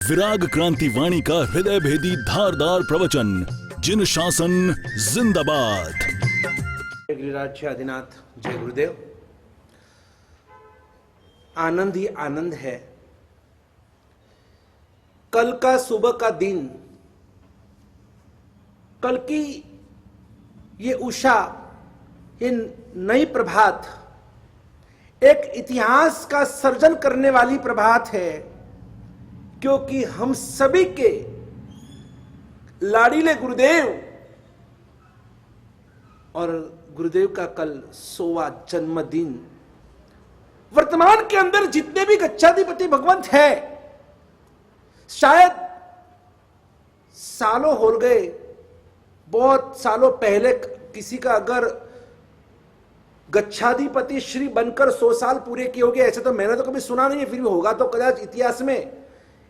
विराग क्रांति वाणी का हृदय भेदी धारदार प्रवचन, जिन शासन जिंदाबाद। गिरिराज आदिनाथ, जय गुरुदेव। आनंद ही आनंद है। कल का सुबह का दिन, कल की ये उषा, ये नई प्रभात एक इतिहास का सर्जन करने वाली प्रभात है, क्योंकि हम सभी के लाडीले गुरुदेव और गुरुदेव का कल 100वां जन्मदिन। वर्तमान के अंदर जितने भी गच्छाधिपति भगवंत है, शायद सालों हो गए, बहुत सालों पहले किसी का अगर गच्छाधिपति श्री बनकर 100 साल पूरे किए होंगे, ऐसे तो मैंने तो कभी सुना नहीं है। फिर भी होगा तो कदाच इतिहास में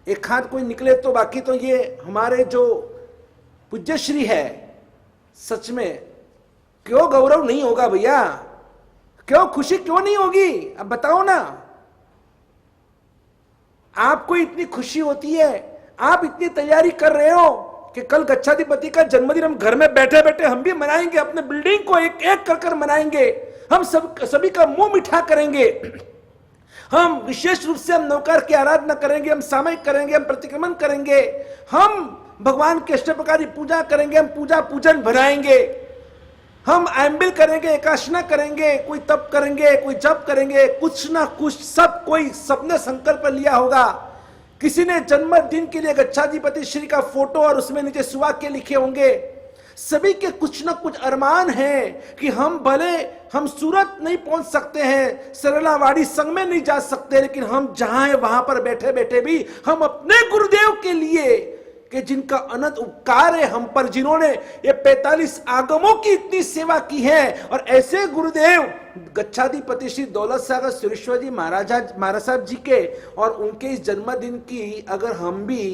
एक हाथ कोई निकले तो, बाकी तो ये हमारे जो पूज्य श्री है, सच में क्यों गौरव नहीं होगा भैया, क्यों खुशी क्यों नहीं होगी? अब बताओ ना, आपको इतनी खुशी होती है, आप इतनी तैयारी कर रहे हो कि कल गच्छाधिपति का जन्मदिन हम घर में बैठे बैठे हम भी मनाएंगे, अपने बिल्डिंग को एक एक कर मनाएंगे, हम सभी का मुंह मीठा करेंगे, हम विशेष रूप से हम नवकार की आराधना करेंगे, हम सामयिक करेंगे, हम प्रतिक्रमण करेंगे, हम भगवान के अष्ट प्रकार पूजा करेंगे, हम पूजा पूजन बनाएंगे, हम एम्बिल करेंगे, एकाशना करेंगे, कोई तप करेंगे, कोई जप करेंगे, कुछ ना कुछ सब कोई सबने संकल्प लिया होगा। किसी ने जन्मदिन के लिए गच्छाधिपति श्री का फोटो और उसमें नीचे सुवाक्य लिखे होंगे। सभी के कुछ ना कुछ अरमान हैं कि हम भले हम सूरत नहीं पहुंच सकते हैं, सरलावाड़ी संग में नहीं जा सकते, लेकिन हम जहां हैं वहां पर बैठे बैठे भी हम अपने गुरुदेव के लिए, कि जिनका अनंत उपकार है हम पर, जिन्होंने ये 45 आगमों की इतनी सेवा की है, और ऐसे गुरुदेव गच्छाधिपति श्री दौलत सागर सुरेश्वर जी महाराज साहब जी के और उनके इस जन्मदिन की अगर हम भी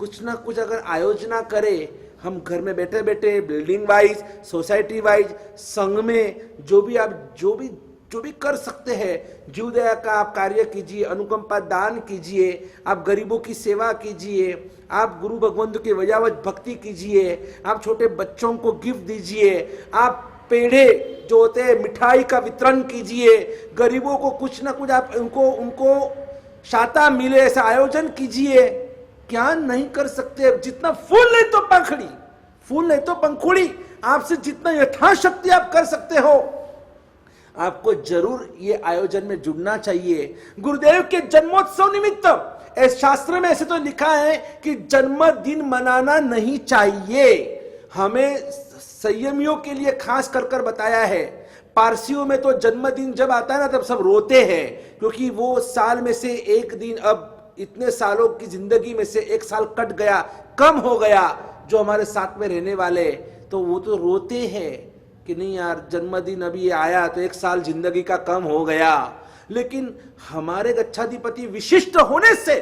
कुछ ना कुछ अगर आयोजना करें, हम घर में बैठे बैठे बिल्डिंग वाइज, सोसाइटी वाइज, संघ में जो भी कर सकते हैं, जीवदया का आप कार्य कीजिए, अनुकंपा दान कीजिए, आप गरीबों की सेवा कीजिए, आप गुरु भगवंत की वजावत भक्ति कीजिए, आप छोटे बच्चों को गिफ्ट दीजिए, आप पेड़े जो होते हैं मिठाई का वितरण कीजिए, गरीबों को कुछ ना कुछ आप उनको शाता मिले ऐसा आयोजन कीजिए। क्या नहीं कर सकते? जितना फूल नहीं तो पंखड़ी, फूल नहीं तो पंखुड़ी, आपसे जितना यथाशक्ति आप कर सकते हो, आपको जरूर ये आयोजन में जुड़ना चाहिए। गुरुदेव के जन्मोत्सव निमित्त इस शास्त्र में ऐसे तो लिखा है कि जन्मदिन मनाना नहीं चाहिए, हमें संयमियों के लिए खास कर बताया है। पारसियों में तो जन्मदिन जब आता है ना, तब सब रोते हैं, क्योंकि वो साल में से एक दिन, अब इतने सालों की जिंदगी में से एक साल कट गया, कम हो गया जो हमारे साथ में रहने वाले, तो वो तो रोते हैं कि नहीं यार, जन्मदिन अभी आया तो एक साल जिंदगी का कम हो गया। लेकिन हमारे गच्छाधिपति विशिष्ट होने से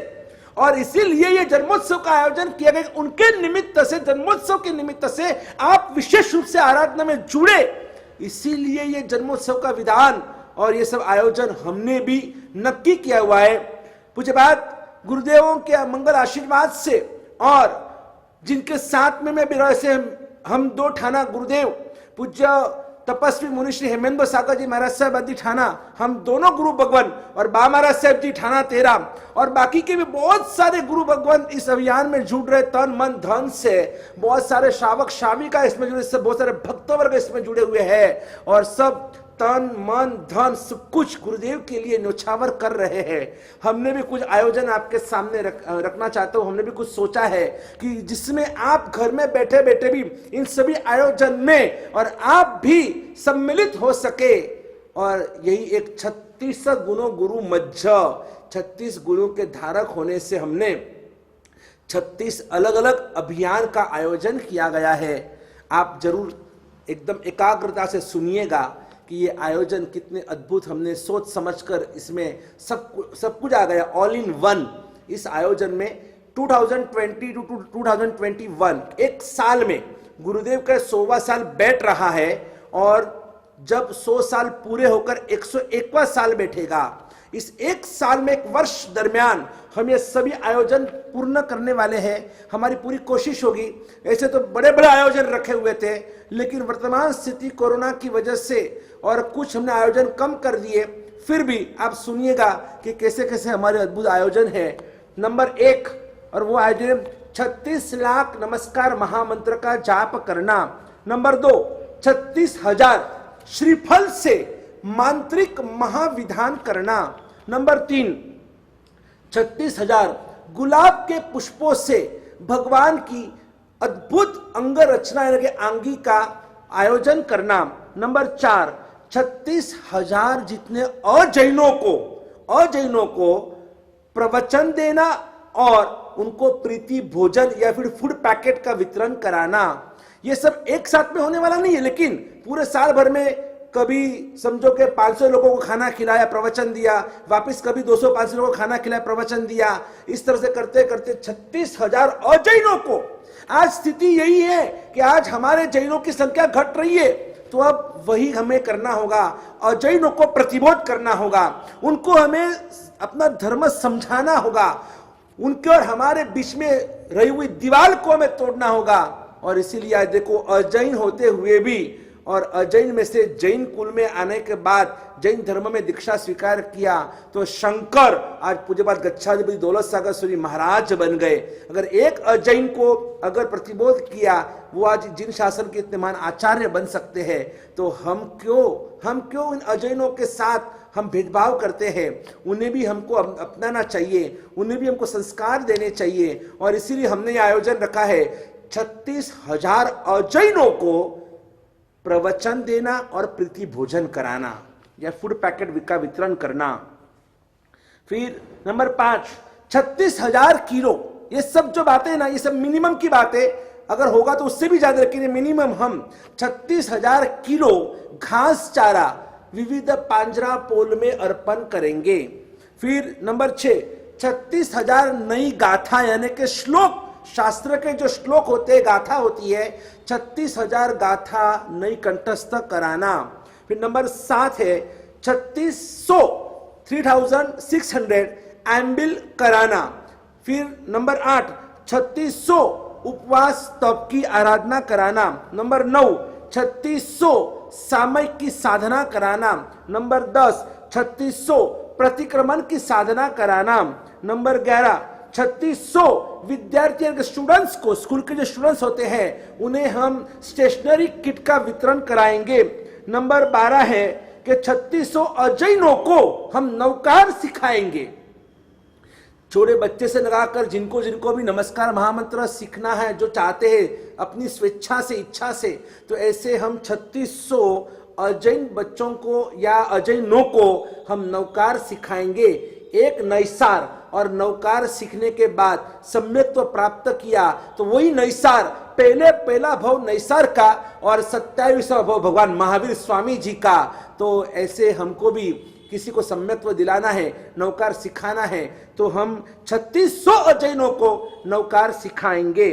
और इसीलिए ये जन्मोत्सव का आयोजन किया गया, उनके निमित्त से, जन्मोत्सव के निमित्त से आप विशेष रूप से आराधना में जुड़े, इसीलिए ये जन्मोत्सव का विधान और ये सब आयोजन हमने भी नक्की किया हुआ है। पूज्यपाद गुरुदेवों के मंगल आशीर्वाद से और जिनके साथ में मैं भी रहे, हम 2 ठाना गुरुदेव पूज्य तपस्वी मुनि श्री हेमेंद्र सागर जी महाराज साहब आदि ठाना, हम दोनों गुरु भगवान, और बा महाराज साहब जी ठाना 13, और बाकी के भी बहुत सारे गुरु भगवान इस अभियान में जुड़ रहे तन मन धन से। बहुत सारे श्रावक श्राविका इसमें जुड़े, सब बहुत सारे भक्तवर्ग इसमें जुड़े हुए हैं, और सब तन मन धन सब कुछ गुरुदेव के लिए न्योछावर कर रहे हैं। हमने भी कुछ आयोजन आपके सामने रखना चाहते हो, हमने भी कुछ सोचा है कि जिसमें आप घर में बैठे बैठे भी इन सभी आयोजन में और आप भी सम्मिलित हो सके, और यही एक 36 गुणों गुरु मज्ज, 36 गुणों के धारक होने से हमने 36 अलग अलग अभियान का आयोजन किया गया है। आप जरूर एकदम एकाग्रता से सुनिएगा कि ये आयोजन कितने अद्भुत, हमने सोच समझकर इसमें सब कुछ आ गया, ऑल इन वन। इस आयोजन में 2020 टू 2021 एक साल में गुरुदेव का 100वां साल बैठ रहा है, और जब 100 साल पूरे होकर 101वां साल बैठेगा, इस एक साल में, एक वर्ष दरमियान हम ये सभी आयोजन पूर्ण करने वाले हैं। हमारी पूरी कोशिश होगी। ऐसे तो बड़े बड़े आयोजन रखे हुए थे, लेकिन वर्तमान स्थिति कोरोना की वजह से और कुछ हमने आयोजन कम कर दिए। फिर भी आप सुनिएगा कि कैसे कैसे हमारे अद्भुत आयोजन है। नंबर 1, और वो आयोजन 36 लाख नमस्कार महामंत्र का जाप करना। नंबर 2, 36,000 श्रीफल से मांत्रिक महाविधान करना। नंबर 3, 36,000 गुलाब के पुष्पों से भगवान की अद्भुत अंग रचना यानी कि आंगी का आयोजन करना। नंबर 4, 36,000 जितने अजैनों को प्रवचन देना और उनको प्रीति भोजन या फिर फूड पैकेट का वितरण कराना। ये सब एक साथ में होने वाला नहीं है, लेकिन पूरे साल भर में कभी समझो कि 500 लोगों को खाना खिलाया, प्रवचन दिया, वापस कभी 200-500 लोगों को खाना खिलाया, प्रवचन दिया। इस तरह से करते करते 36,000 अजैनों को। आज स्थिति यही है कि आज हमारे जैनों की संख्या घट रही है, तो अब वही हमें करना होगा। अजैनों को प्रतिबोध करना होगा, उनको हमें अपना धर्म समझाना होगा, उनके और हमारे बीच में रही हुई दीवार को हमें तोड़ना होगा। और इसीलिए आज देखो, अजैन होते हुए भी और अजैन में से जैन कुल में आने के बाद जैन धर्म में दीक्षा स्वीकार किया तो शंकर आज पूज्यपाद गच्छाधिपति दौलत सागर सूरी महाराज बन गए। अगर एक अजैन को अगर प्रतिबोध किया, वो आज जिन शासन के इतने महान आचार्य बन सकते हैं, तो हम क्यों इन अजैनों के साथ हम भेदभाव करते हैं? उन्हें भी हमको अपनाना चाहिए, उन्हें भी हमको संस्कार देने चाहिए। और इसीलिए हमने यह आयोजन रखा है, 36,000 अजैनों को प्रवचन देना और प्रीति भोजन कराना या फूड पैकेट का वितरण करना। फिर नंबर 5, 36,000 किलो। ये सब जो बातें ना, ये सब मिनिमम की बातें, अगर होगा तो उससे भी ज्यादा, लेकिन मिनिमम हम 36,000 किलो घास चारा विविध पांजरा पोल में अर्पण करेंगे। फिर नंबर 6, 36,000 नई गाथा यानी कि श्लोक, शास्त्र के जो श्लोक होते हैं, गाथा होती है, 36,000 गाथा नई कंठस्थ कराना। फिर नंबर 7 है 3600 एम्बिल कराना। फिर नंबर 8, 3600 उपवास तप की आराधना कराना। नंबर 9, 3600 सामयिक की साधना कराना। नंबर 10, 3600 प्रतिक्रमण की साधना कराना। नंबर 11, 3600 विद्यार्थियों के स्टूडेंट्स को, स्कूल के जो स्टूडेंट्स होते हैं, उन्हें हम स्टेशनरी किट का वितरण कराएंगे। नंबर 12 है कि 3600 अजैनों को हम नवकार सिखाएंगे। छोटे बच्चे से लगाकर जिनको जिनको भी नमस्कार महामंत्र सीखना है, जो चाहते हैं अपनी स्वेच्छा से, इच्छा से, तो ऐसे हम 3600 अजैन बच्चों को या अजैनों को हम नवकार सिखाएंगे। एक नैसार और नवकार सीखने के बाद सम्यक्त्व प्राप्त किया तो वही नैसार पहला भव नैसार का और 27वां भव भगवान महावीर स्वामी जी का। तो ऐसे हमको भी किसी को सम्यक्त्व दिलाना है, नवकार सिखाना है, तो हम 3600 अजैनों को नवकार सिखाएंगे।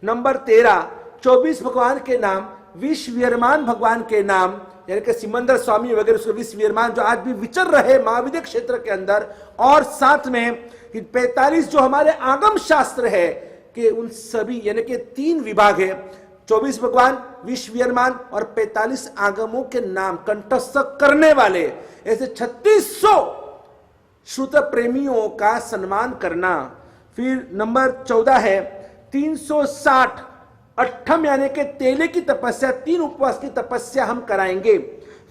नंबर 13, 24 भगवान के नाम, विश्वविरमान भगवान के नाम यानी कि सिमंदर स्वामी वगैरह, उसके विश्वविरमान जो आज भी विचर रहे महाविद्य क्षेत्र के अंदर, और साथ में 45 जो हमारे आगम शास्त्र है कि उन सभी यानी कि 3 विभाग है, 24 भगवान, विश्वविरमान और 45 आगमों के नाम कंठस्थ करने वाले, ऐसे 3600 श्रुत प्रेमियों का सम्मान करना। फिर नंबर 14 है 360 अट्ठम यानी कि तेले की तपस्या, 3 उपवास की तपस्या हम कराएंगे।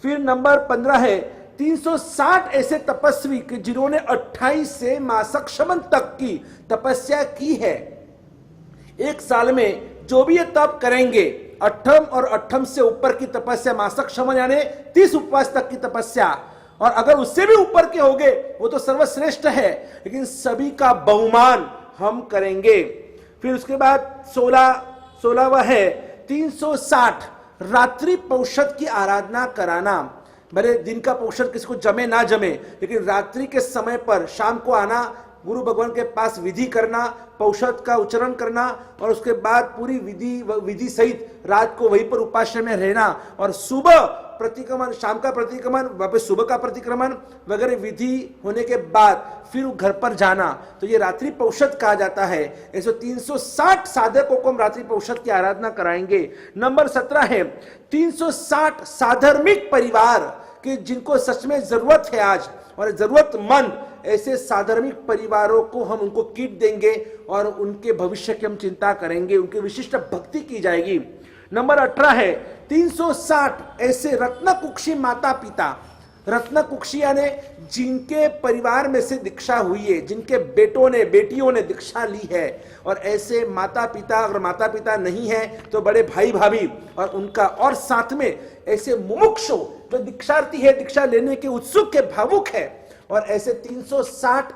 फिर नंबर 15 है 360 ऐसे तपस्वी कि जिन्होंने 28 से मासक शमन तक की तपस्या की है। एक साल में जो भी ये तप करेंगे, अट्ठम और अट्ठम से ऊपर की तपस्या, मासक शमन यानी 30 उपवास तक की तपस्या, और अगर उससे भी ऊपर के होंगे वो तो सर्वश्रेष्ठ है, लेकिन सभी का बहुमान हम करेंगे। फिर उसके बाद 16वां है 360 रात्रि पौषध की आराधना कराना। भले दिन का पौषध किसी को जमे ना जमे, लेकिन रात्रि के समय पर शाम को आना, गुरु भगवान के पास विधि करना, पौषध का उच्चारण करना, और उसके बाद पूरी विधि सहित रात को वहीं पर उपास्य में रहना, और सुबह प्रतिक्रमण, शाम का प्रतिक्रमण, वापस सुबह का प्रतिक्रमण वगैरह विधि होने के बाद फिर घर पर जाना, तो ये रात्रि पौषध कहा जाता है। ऐसे 360 साधकों को हम रात्रि पौषध की आराधना कराएंगे। नंबर 17 है 360 साधर्मिक परिवार कि जिनको सच में जरूरत है आज और जरूरतमंद, ऐसे साधर्मिक परिवारों को हम उनको किट देंगे और उनके भविष्य की हम चिंता करेंगे, उनकी विशिष्ट भक्ति की जाएगी। नंबर 18 है 360 ऐसे रत्नकुक्षी माता पिता, रत्नकुक्षी यानी जिनके परिवार में से दीक्षा हुई है, जिनके बेटों ने बेटियों ने दीक्षा ली है, और ऐसे माता पिता, अगर माता पिता नहीं है तो बड़े भाई भाभी और उनका, और साथ में ऐसे मुमुक्षु जो दीक्षार्थी है, दीक्षा लेने के उत्सुक है, भावुक है, और ऐसे 360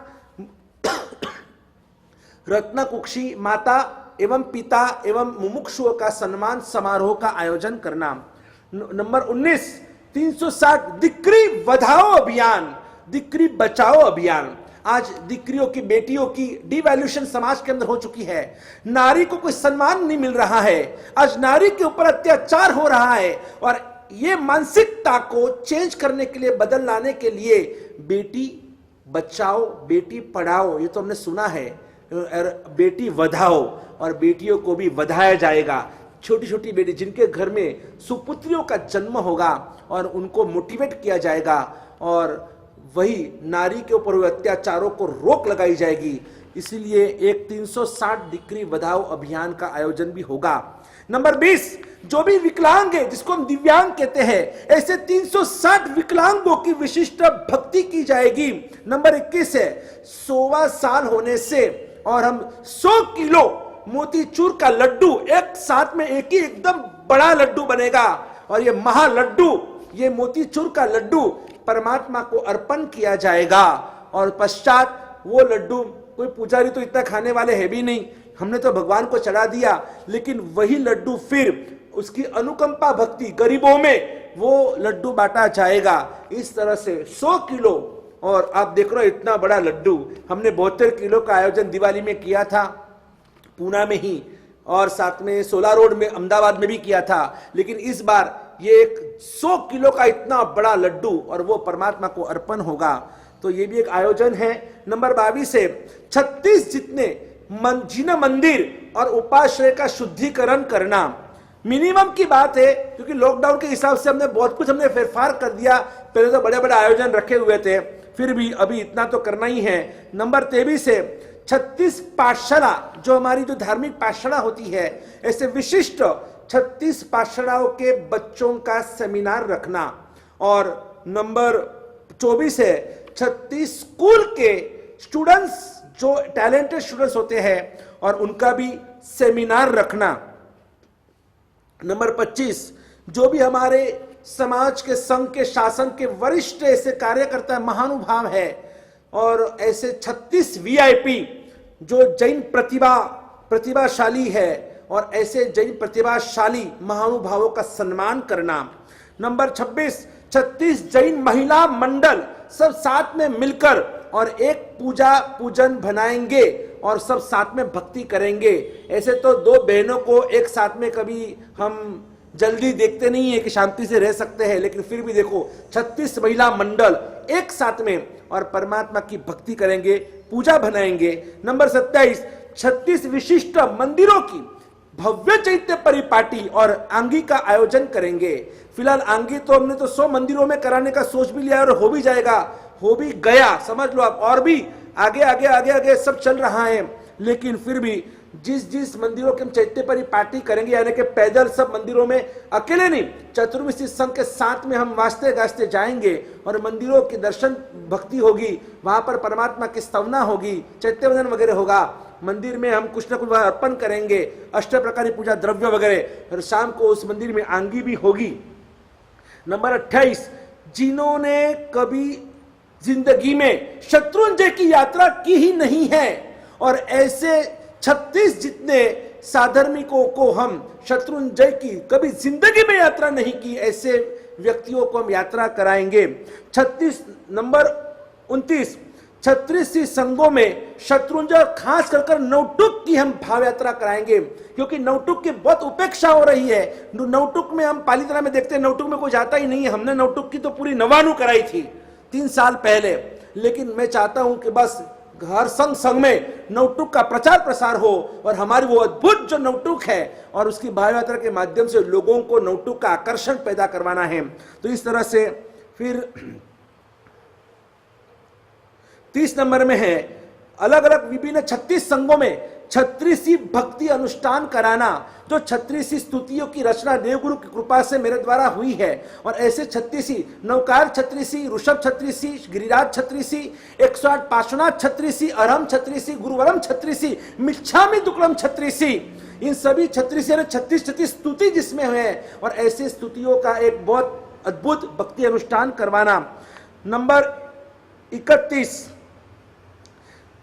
रत्नकुक्षी माता एवं पिता एवं मुमुक्षुओं का सम्मान समारोह का आयोजन करना। नंबर 19 360 दिक्री बधाओ अभियान, दिक्री बचाओ अभियान। आज दिक्रियों की, बेटियों की डिवैल्यूएशन समाज के अंदर हो चुकी है, नारी को कोई सम्मान नहीं मिल रहा है, आज नारी के ऊपर अत्याचार हो रहा है, और ये मानसिकता को चेंज करने के लिए, बदल लाने के लिए बेटी बचाओ बेटी पढ़ाओ, ये तो हमने सुना है, बेटी वधाओ, और बेटियों को भी वधाया जाएगा। छोटी छोटी बेटी जिनके घर में सुपुत्रियों का जन्म होगा और उनको मोटिवेट किया जाएगा, और वही नारी के ऊपर हुए अत्याचारों को रोक लगाई जाएगी। इसलिए एक 360 डिग्री वधाओ अभियान का आयोजन भी होगा। नंबर 20 जो भी विकलांग है, जिसको हम दिव्यांग कहते हैं, ऐसे 360 विकलांगों की विशिष्ट भक्ति की जाएगी। नंबर 21 है 100वां साल होने से और हम 100 किलो मोतीचूर का लड्डू, एक साथ में एक ही एकदम बड़ा लड्डू बनेगा, और ये महालड्डू, ये मोतीचूर का लड्डू परमात्मा को अर्पण किया जाएगा। और पश्चात वो लड्डू, कोई पुजारी तो इतना खाने वाले है भी नहीं, हमने तो भगवान को चढ़ा दिया, लेकिन वही लड्डू फिर उसकी अनुकंपा भक्ति गरीबों में वो लड्डू बांटा जाएगा। इस तरह से 100 किलो, और आप देख रहे हो इतना बड़ा लड्डू, हमने 72 किलो का आयोजन दिवाली में किया था पूना में ही, और साथ में 16 रोड में अहमदाबाद में भी किया था, लेकिन इस बार ये एक 100 किलो का इतना बड़ा लड्डू, और वो परमात्मा को अर्पण होगा। तो ये भी एक आयोजन है। नंबर 22 है 36 जितने जिन मंदिर और उपाश्रय का शुद्धिकरण करना। मिनिमम की बात है, क्योंकि लॉकडाउन के हिसाब से हमने बहुत कुछ फेरफार कर दिया, पहले तो बड़े बड़े आयोजन रखे हुए थे, फिर भी अभी इतना तो करना ही है। नंबर 23 है 36 पाठशाला, जो हमारी जो धार्मिक पाठशाला होती है, ऐसे विशिष्ट 36 पाठशालाओं के बच्चों का सेमिनार रखना। और नंबर 24 है 36 स्कूल के स्टूडेंट्स, जो टैलेंटेड स्टूडेंट्स होते हैं, और उनका भी सेमिनार रखना। नंबर 25 जो भी हमारे समाज के, संघ के, शासन के वरिष्ठ ऐसे कार्यकर्ता महानुभाव है, और ऐसे 36 वीआईपी जो जैन प्रतिभाशाली है, और ऐसे जैन प्रतिभाशाली महानुभावों का सम्मान करना। नंबर 26 36 जैन महिला मंडल सब साथ में मिलकर और एक पूजा पूजन बनाएंगे और सब साथ में भक्ति करेंगे। ऐसे तो दो बहनों को एक साथ में कभी हम जल्दी देखते नहीं है कि शांति से रह सकते हैं, लेकिन फिर भी देखो 36 महिला मंडल एक साथ में और परमात्मा की भक्ति करेंगे, पूजा बनाएंगे। नंबर 27 36 विशिष्ट मंदिरों की भव्य चैत्य परिपाटी और आंगी का आयोजन करेंगे। फिलहाल आंगी तो हमने तो 100 मंदिरों में कराने का सोच भी लिया और हो भी जाएगा, हो भी गया, समझ लो आप, और भी आगे आगे आगे आगे सब चल रहा है। लेकिन फिर भी जिस मंदिरों के हम चैत्य परिपाटी करेंगे, यानी कि पैदल सब मंदिरों में, अकेले नहीं, चतुर्विशी संघ के साथ में हम वास्ते गास्ते जाएंगे और मंदिरों की दर्शन भक्ति होगी, वहां पर परमात्मा की स्तवना होगी, चैत्य वंदन वगैरह होगा। मंदिर में हम कुछ ना कुछ अर्पण करेंगे, अष्ट प्रकार की पूजा द्रव्य वगैरह, और शाम को उस मंदिर में आंगी भी होगी। नंबर 28 जिन्होंने कभी जिंदगी में शत्रुंजय की यात्रा की ही नहीं है, और ऐसे 36 जितने साधर्मिकों को हम शत्रुंजय की कभी जिंदगी में यात्रा नहीं की, ऐसे व्यक्तियों को हम यात्रा कराएंगे। 36 नंबर 29 36 संघों में शत्रुंजय और खास कर नौटुक की हम भाव यात्रा कराएंगे, क्योंकि नौटुक की बहुत उपेक्षा हो रही है। नौटुक में हम पालीताना में देखते हैं नौटुक में कोई जाता ही नहीं है। हमने नौटुक की तो पूरी नवानु कराई थी 3 साल पहले, लेकिन मैं चाहता हूं कि बस हर संघ में नौटुक का प्रचार प्रसार हो और हमारी वो अद्भुत जो नौटुक है और उसकी भाव यात्रा के माध्यम से लोगों को नौटुक का आकर्षण पैदा करवाना है। तो इस तरह से फिर 30 नंबर में है अलग अलग विभिन्न 36 संघों में 36 भक्ति अनुष्ठान कराना। जो 36 स्तुतियों की रचना देवगुरु की कृपा से मेरे द्वारा हुई है, और ऐसे 36 नौकार 36, ऋषभ 36, गिरिराज 36, 108 पार्श्वनाथ 36, अरहम 36, गुरुवरम 36, मिच्छामि दुक्कड़म 36, इन सभी 36 स्तुति जिसमें है, और ऐसे स्तुतियों का एक बहुत अद्भुत भक्ति अनुष्ठान करवाना। नंबर 31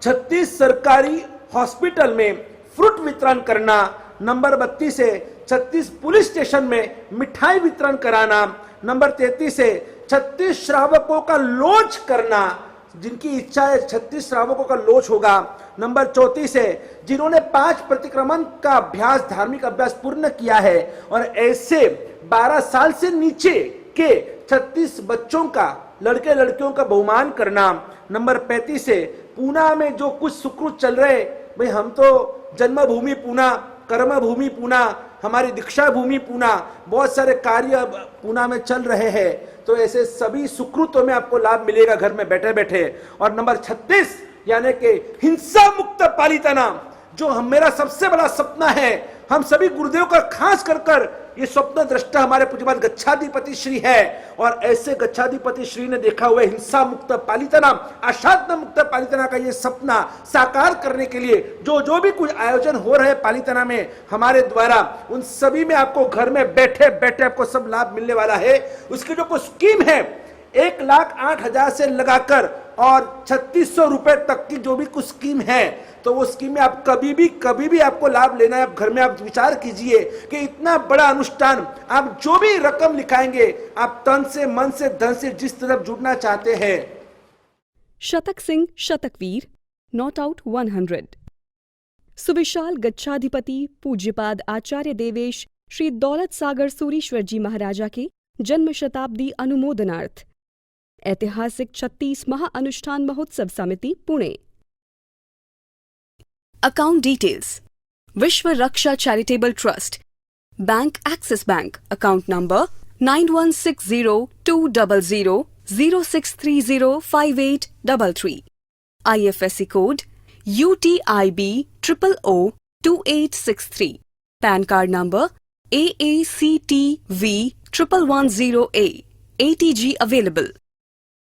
36 सरकारी हॉस्पिटल में फ्रूट वितरण करना। नंबर 32 है 36 पुलिस स्टेशन में मिठाई वितरण कराना। नंबर 33 है 36 श्रावकों का लॉन्च करना, जिनकी इच्छा है 36 श्रावकों का लॉन्च होगा। नंबर 34 है जिन्होंने 5 प्रतिक्रमण का अभ्यास, धार्मिक अभ्यास पूर्ण किया है, और ऐसे 12 साल से नीचे के 36 बच्चों का, लड़के लड़कियों का बहुमान करना। नंबर 35 है पूना में जो कुछ सुकृत चल रहे, भाई हम तो जन्मभूमि पूना, कर्म भूमि पूना, हमारी दीक्षा भूमि पूना, बहुत सारे कार्य पूना में चल रहे हैं, तो ऐसे सभी सुकृतों में आपको लाभ मिलेगा घर में बैठे बैठे। और नंबर 36 यानी कि हिंसा मुक्त पालीताना, जो हम मेरा सबसे बड़ा सपना है, हम सभी गुरुदेव का खास कर ये स्वप्न दृष्टा हमारे पूज्यपाद गच्छाधिपति श्री है, और ऐसे गच्छाधिपति श्री ने देखा हुआ हिंसा मुक्त पालीताना, अशांत मुक्त पालीताना का ये सपना साकार करने के लिए जो भी कुछ आयोजन हो रहे हैं पालीताना में हमारे द्वारा, उन सभी में आपको घर में बैठे बैठे आपको सब लाभ मिलने वाला है। उसकी जो कुछ स्कीम है 1,08,000 से लगाकर और 3600 रुपए तक की जो भी कुछ स्कीम है, तो वो स्कीम में आप कभी भी आपको लाभ लेना है। आप घर में आप विचार कीजिए कि इतना बड़ा अनुष्ठान, आप जो भी रकम लिखाएंगे, आप तन से, मन से, धन से जिस तरफ जुड़ना चाहते हैं। शतक सिंह शतकवीर, नॉट आउट 100। सुविशाल गच्छाधिपति पूज्यपाद आचार्य देवेश श्री दौलत सागर सूरीश्वर जी महाराजा के जन्म शताब्दी अनुमोदनार्थ ऐतिहासिक 36 महाअनुष्ठान महोत्सव समिति Pune. Account details: Vishwa Raksha charitable trust, bank Axis bank, account number 91600006305833, IFSC code UTIB 0002863, PAN card number AACTV 1110A, ATG available.